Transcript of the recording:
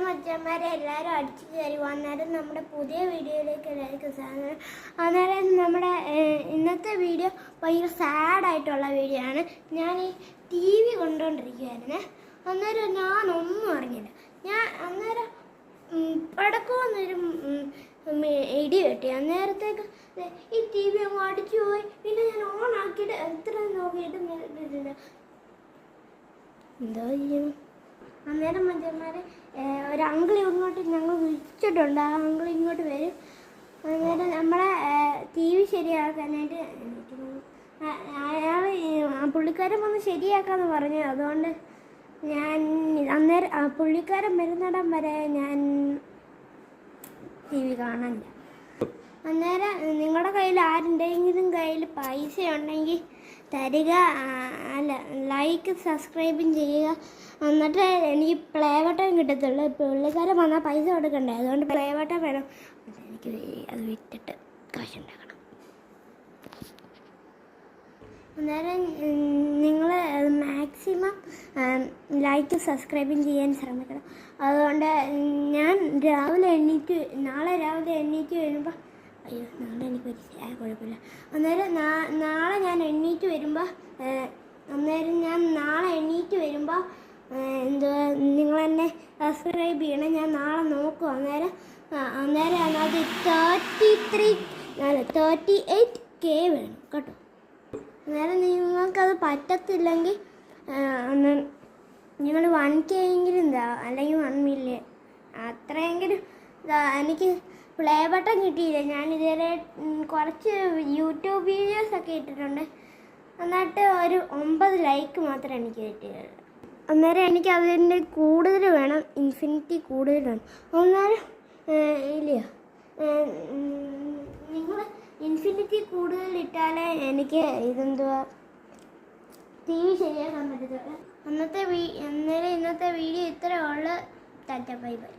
മച്ചന്മാരെ എല്ലാവരും അടിച്ചു കയറി അന്നേരം നമ്മുടെ പുതിയ വീഡിയോയിലേക്ക് എല്ലാവർക്കും സ്വാഗതം. അന്നേരം നമ്മുടെ ഇന്നത്തെ വീഡിയോ ഭയങ്കര സാഡായിട്ടുള്ള വീഡിയോ ആണ്. ഞാൻ ഈ TV കൊണ്ടുകൊണ്ടിരിക്കുകയായിരുന്നേ. അന്നേരം ഞാനൊന്നും അറിഞ്ഞില്ല. അന്നേരം പടക്കമെന്നൊരു ഇടി വെട്ടി. അന്നേരത്തേക്ക് ഈ TV അങ്ങ് അടിച്ചു പോയി. പിന്നെ ഞാൻ ഓൺ ആക്കിയിട്ട് എത്ര നോക്കിയിട്ട് എന്തോ ചെയ്യണം. അന്നേരം മച്ചന്മാരെ ഒരു അങ്കിൾ ഇങ്ങോട്ട് ഞങ്ങൾ വിളിച്ചിട്ടുണ്ട്. ആ അങ്കിൾ ഇങ്ങോട്ട് വരും. അന്നേരം നമ്മളെ TV ശരിയാക്കാനായിട്ട് അയാൾ പുള്ളിക്കാരൻ വന്ന് ശരിയാക്കാമെന്ന് പറഞ്ഞു. അതുകൊണ്ട് ഞാൻ അന്നേരം പുള്ളിക്കാരൻ വരുന്നിടം വരെ ഞാൻ TV കാണാനില്ല. അന്നേരം നിങ്ങളുടെ കയ്യിൽ ആരുടെയെങ്കിലും കയ്യിൽ പൈസ ഉണ്ടെങ്കിൽ തരിക, അല്ല ലൈക്ക് സബ്സ്ക്രൈബും ചെയ്യുക. എന്നിട്ട് എനിക്ക് പ്ലേ ബട്ടൺ കിട്ടത്തുള്ളൂ. പുള്ളിക്കാരൻ വന്നാൽ പൈസ കൊടുക്കണ്ടേ, അതുകൊണ്ട് പ്ലേ ബട്ടൺ വേണം. എനിക്ക് അത് വിറ്റിട്ട് കാശുണ്ടാക്കണം. അന്നേരം നിങ്ങൾ മാക്സിമം ലൈക്ക് സബ്സ്ക്രൈബും ചെയ്യാൻ ശ്രമിക്കണം. അതുകൊണ്ട് ഞാൻ നാളെ രാവിലെ എണ്ണീറ്റ് വരുമ്പോൾ നാളെ എനിക്കൊരു കുഴപ്പമില്ല. അന്നേരം നാളെ ഞാൻ എണ്ണീറ്റ് വരുമ്പോൾ എന്തുവാ നിങ്ങളെന്നെ സബ്സ്ക്രൈബ് ചെയ്യണം. ഞാൻ നാളെ നോക്കും. അന്നേരം അതിനകത്ത് 38K വേണം കേട്ടോ. അന്നേരം നിങ്ങൾക്കത് പറ്റത്തില്ലെങ്കിൽ നിങ്ങൾ 1K എങ്കിലും എന്താ, അല്ലെങ്കിൽ 1 million അത്രയെങ്കിലും എനിക്ക് പ്ലേ ബട്ടൺ കിട്ടിയില്ല. ഞാനിതുവരെ കുറച്ച് യൂട്യൂബ് വീഡിയോസൊക്കെ ഇട്ടിട്ടുണ്ട്. എന്നിട്ട് ഒരു 9 ലൈക്ക് മാത്രമേ എനിക്ക് കിട്ടിയുള്ളൂ. അന്നേരം എനിക്ക് അതിൻ്റെ കൂടുതൽ വേണം, ഇൻഫിനിറ്റി കൂടുതൽ വേണം. അന്നേരം ഇല്ലയോ, നിങ്ങൾ ഇൻഫിനിറ്റി കൂടുതൽ ഇട്ടാലേ എനിക്ക് ഇതെന്തുവാ TV ശരിയാക്കാൻ പറ്റത്തുള്ളൂ. ഇന്നത്തെ വീഡിയോ ഇത്രയേ ഉള്ളൂ. Tata bye bye.